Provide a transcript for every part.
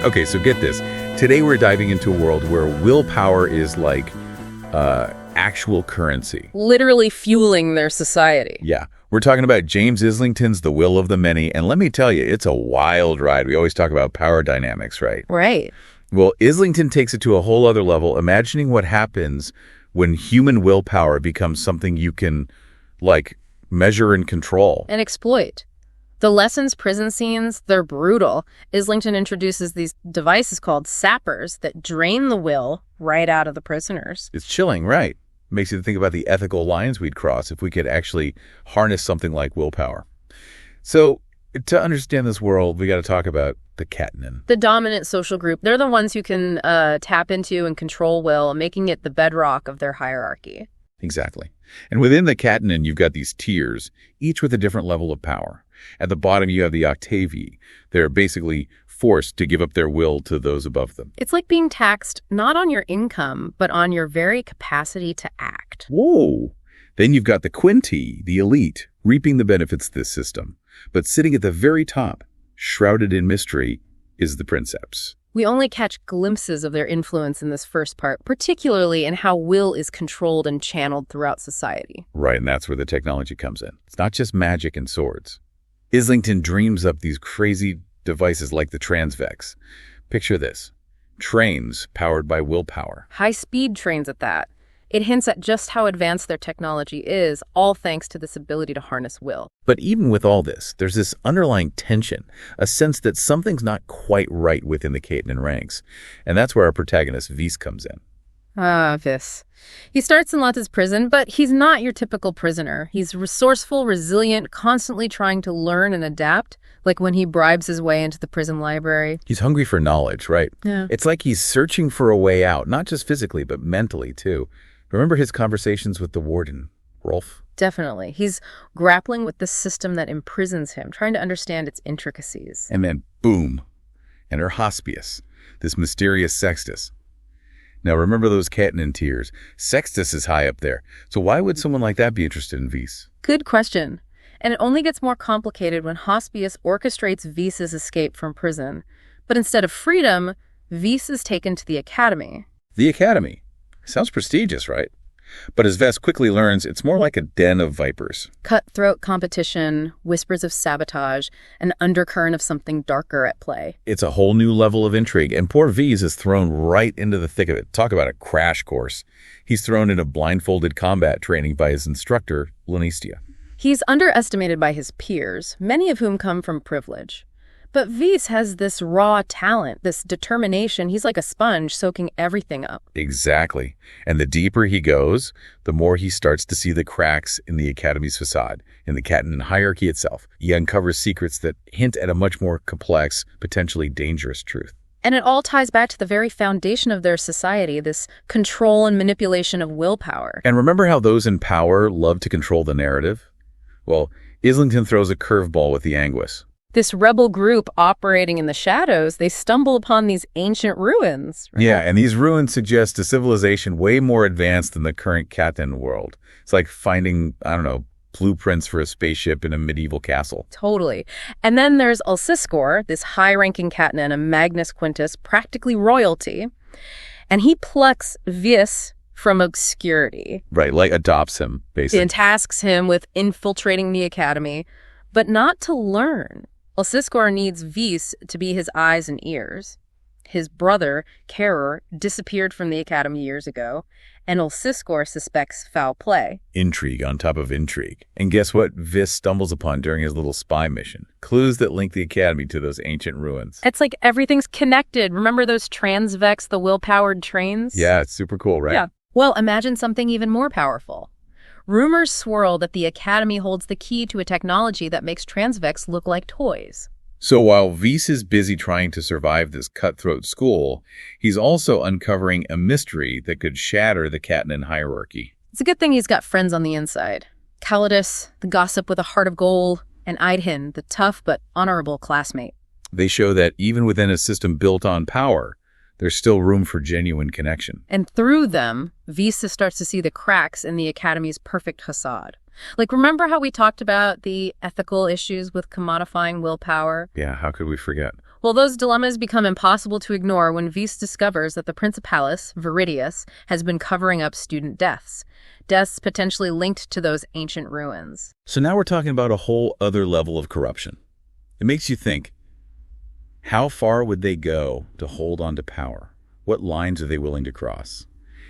Okay, so get this. Today we're diving into a world where willpower is like actual currency. Literally fueling their society. Yeah, we're talking about James Islington's The Will of the Many, and let me tell you, it's a wild ride. We always talk about power dynamics, right? Right. Well, Islington takes it to a whole other level, imagining what happens when human willpower becomes something you can, like, measure and control. And exploit. The lessons prison scenes, they're brutal. Islington introduces these devices called sappers that drain the will right out of the prisoners. It's chilling, right? Makes you think about the ethical lines we'd cross if we could actually harness something like willpower. So, to understand this world, we got to talk about the Katanen. The dominant social group, they're the ones who can tap into and control will, making it the bedrock of their hierarchy. Exactly. And within the Katanen, you've got these tiers, each with a different level of power. At the bottom, you have the octavi. They're basically forced to give up their will to those above them. It's like being taxed not on your income, but on your very capacity to act. Whoa! Then you've got the quinti, the elite, reaping the benefits of this system. But sitting at the very top, shrouded in mystery, is the princeps. We only catch glimpses of their influence in this first part, particularly in how will is controlled and channeled throughout society. Right, and that's where the technology comes in. It's not just magic and swords. Islington dreams up these crazy devices like the Transvex. Picture this. Trains powered by willpower. High-speed trains at that. It hints at just how advanced their technology is, all thanks to this ability to harness will. But even with all this, there's this underlying tension, a sense that something's not quite right within the Katanen ranks. And that's where our protagonist, Vys, comes in. Vys. He starts in Lotta's prison, but he's not your typical prisoner. He's resourceful, resilient, constantly trying to learn and adapt, like when he bribes his way into the prison library. He's hungry for knowledge, right? Yeah. It's like he's searching for a way out, not just physically, but mentally, too. Remember his conversations with the warden, Rolf? Definitely. He's grappling with the system that imprisons him, trying to understand its intricacies. And then, boom, enter Hospius, this mysterious Sextus. Now, remember those Katanen tiers. Sextus is high up there. So why would someone like that be interested in Vys? Good question. And it only gets more complicated when Hospius orchestrates Vys's escape from prison. But instead of freedom, Vys is taken to the academy. The academy. Sounds prestigious, right? But as Vess quickly learns, it's more like a den of vipers. Cutthroat competition, whispers of sabotage, an undercurrent of something darker at play. It's a whole new level of intrigue, and poor Vys is thrown right into the thick of it. Talk about a crash course. He's thrown into blindfolded combat training by his instructor, Lanistia. He's underestimated by his peers, many of whom come from privilege. But Vys has this raw talent, this determination. He's like a sponge soaking everything up. Exactly. And the deeper he goes, the more he starts to see the cracks in the Academy's facade, in the Katanen hierarchy itself. He uncovers secrets that hint at a much more complex, potentially dangerous truth. And it all ties back to the very foundation of their society, this control and manipulation of willpower. And remember how those in power love to control the narrative? Well, Islington throws a curveball with the Anguis. This rebel group operating in the shadows, they stumble upon these ancient ruins. Right? Yeah, and these ruins suggest a civilization way more advanced than the current Katanen world. It's like finding, blueprints for a spaceship in a medieval castle. Totally. And then there's Ulsiskor, this high-ranking Katanen, a Magnus Quintus, practically royalty. And he plucks Vys from obscurity. Right, like adopts him, basically. And tasks him with infiltrating the academy, but not to learn. Ulsiskor needs Vys to be his eyes and ears. His brother, Karer, disappeared from the academy years ago, and Ulsiskor suspects foul play. Intrigue on top of intrigue. And guess what Vys stumbles upon during his little spy mission? Clues that link the academy to those ancient ruins. It's like everything's connected. Remember those Transvex, the will-powered trains? Yeah, it's super cool, right? Yeah. Well, imagine something even more powerful. Rumors swirl that the Academy holds the key to a technology that makes Transvex look like toys. So while Vys is busy trying to survive this cutthroat school, he's also uncovering a mystery that could shatter the Katanen hierarchy. It's a good thing he's got friends on the inside. Calidus, the gossip with a heart of gold, and Eidhin, the tough but honorable classmate. They show that even within a system built on power, there's still room for genuine connection. And through them, Vys starts to see the cracks in the Academy's perfect facade. Like, remember how we talked about the ethical issues with commodifying willpower? Yeah, how could we forget? Well, those dilemmas become impossible to ignore when Vyse discovers that the Principalis, Viridius, has been covering up student deaths potentially linked to those ancient ruins. So now we're talking about a whole other level of corruption. It makes you think, how far would they go to hold on to power? What lines are they willing to cross?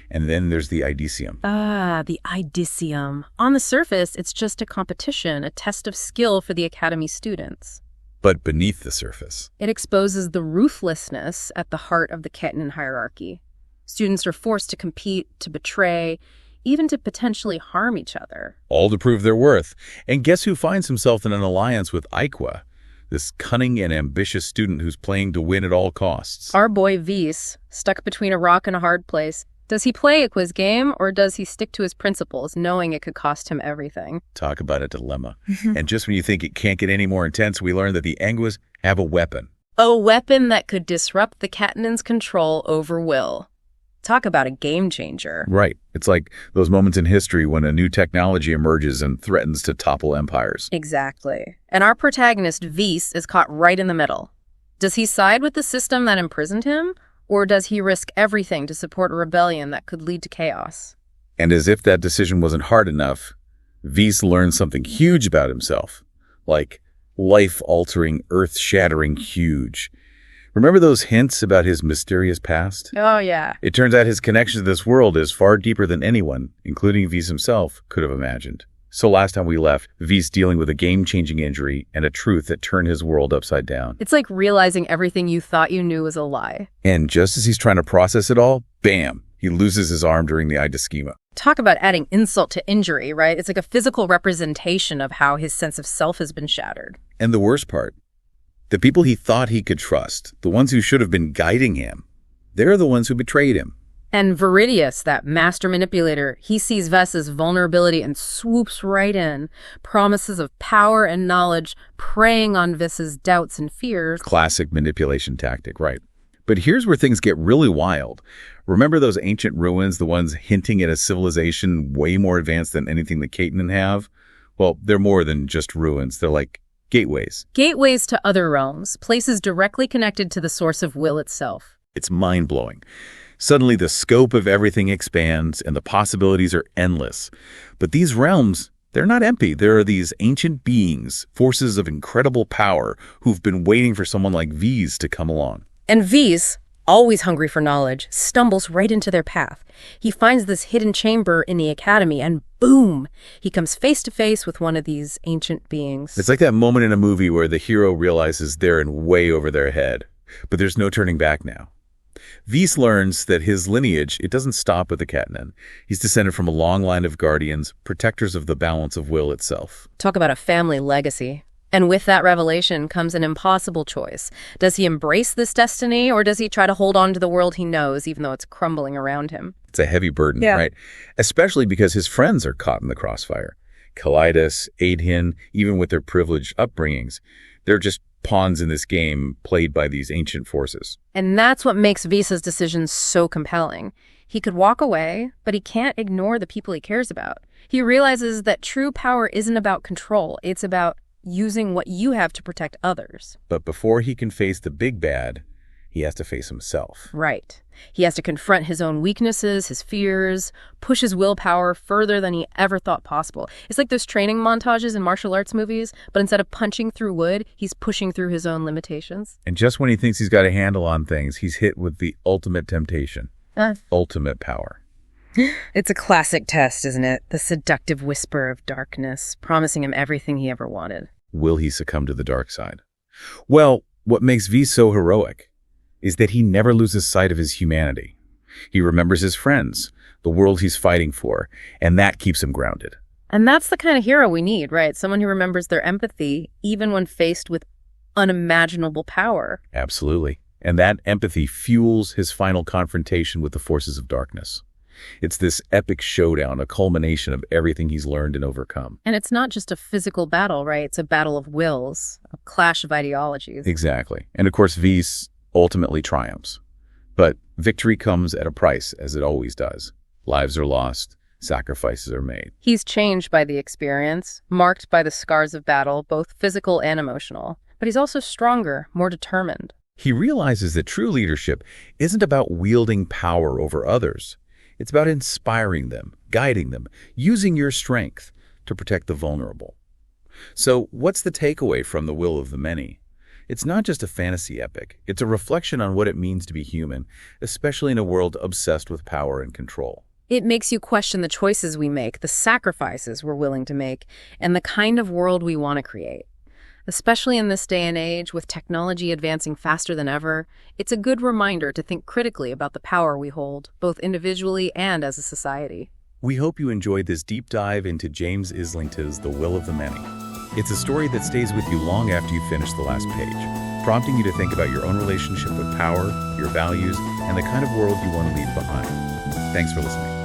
And then there's the Idicium. The Idicium. On the surface, it's just a competition, a test of skill for the Academy students. But beneath the surface, It exposes the ruthlessness at the heart of the Ketenan hierarchy. Students are forced to compete, to betray, even to potentially harm each other. all to prove their worth. And guess who finds himself in an alliance with Iqua, this cunning and ambitious student who's playing to win at all costs? Our boy Vyse, stuck between a rock and a hard place. Does he play Iqua's game, or does he stick to his principles, knowing it could cost him everything? Talk about a dilemma. And just when you think it can't get any more intense, we learn that the Anguas have a weapon. A weapon that could disrupt the Ketenan's control over will. Talk about a game changer. Right. It's like those moments in history when a new technology emerges and threatens to topple empires. Exactly. And our protagonist, Vyse, is caught right in the middle. Does he side with the system that imprisoned him, or does he risk everything to support a rebellion that could lead to chaos? And as if that decision wasn't hard enough, Vyse learns something huge about himself, like life-altering, earth-shattering huge. Remember those hints about his mysterious past? Oh, yeah. It turns out his connection to this world is far deeper than anyone, including Vyse himself, could have imagined. So last time we left, Vyse dealing with a game-changing injury and a truth that turned his world upside down. It's like realizing everything you thought you knew was a lie. And just as he's trying to process it all, bam, he loses his arm during the Idischema. Talk about adding insult to injury, right? It's like a physical representation of how his sense of self has been shattered. And the worst part, the people he thought he could trust, the ones who should have been guiding him, they're the ones who betrayed him. And Viridius, that master manipulator, he sees Ves's vulnerability and swoops right in. Promises of power and knowledge, preying on Ves's doubts and fears. Classic manipulation tactic, right. But here's where things get really wild. Remember those ancient ruins, the ones hinting at a civilization way more advanced than anything the Ketenan have? Well, they're more than just ruins. They're like gateways. Gateways to other realms, places directly connected to the source of will itself. It's mind-blowing. Suddenly the scope of everything expands and the possibilities are endless. But these realms, they're not empty. There are these ancient beings, forces of incredible power, who've been waiting for someone like Vyse to come along. And Vyse, always hungry for knowledge, stumbles right into their path. He finds this hidden chamber in the academy and boom, he comes face to face with one of these ancient beings. It's like that moment in a movie where the hero realizes they're in way over their head. But there's no turning back now. Vyse learns that his lineage, it doesn't stop with the Ketenan. He's descended from a long line of guardians, protectors of the balance of will itself. Talk about a family legacy. And with that revelation comes an impossible choice. Does he embrace this destiny, or does he try to hold on to the world he knows, even though it's crumbling around him? It's a heavy burden, right? Especially because his friends are caught in the crossfire. Calidus, Aedhin, even with their privileged upbringings, they're just pawns in this game played by these ancient forces. And that's what makes Vyse's decision so compelling. He could walk away, but he can't ignore the people he cares about. He realizes that true power isn't about control. It's about using what you have to protect others. But before he can face the big bad, he has to face himself. Right. He has to confront his own weaknesses, his fears, push his willpower further than he ever thought possible. It's like those training montages in martial arts movies, but instead of punching through wood, he's pushing through his own limitations. And just when he thinks he's got a handle on things, he's hit with the ultimate temptation. Ultimate power. It's a classic test, isn't it? The seductive whisper of darkness, promising him everything he ever wanted. Will he succumb to the dark side? Well, what makes Vyse so heroic is that he never loses sight of his humanity. He remembers his friends, the world he's fighting for, and that keeps him grounded. And that's the kind of hero we need, right? Someone who remembers their empathy, even when faced with unimaginable power. Absolutely. And that empathy fuels his final confrontation with the forces of darkness. It's this epic showdown, a culmination of everything he's learned and overcome. And it's not just a physical battle, right? It's a battle of wills, a clash of ideologies. Exactly. And of course, Vyse ultimately triumphs. But victory comes at a price, as it always does. Lives are lost, sacrifices are made. He's changed by the experience, marked by the scars of battle, both physical and emotional. But he's also stronger, more determined. He realizes that true leadership isn't about wielding power over others. It's about inspiring them, guiding them, using your strength to protect the vulnerable. So, what's the takeaway from The Will of the Many? It's not just a fantasy epic. It's a reflection on what it means to be human, especially in a world obsessed with power and control. It makes you question the choices we make, the sacrifices we're willing to make, and the kind of world we want to create. Especially in this day and age, with technology advancing faster than ever, it's a good reminder to think critically about the power we hold, both individually and as a society. We hope you enjoyed this deep dive into James Islington's The Will of the Many. It's a story that stays with you long after you finish the last page, prompting you to think about your own relationship with power, your values, and the kind of world you want to leave behind. Thanks for listening.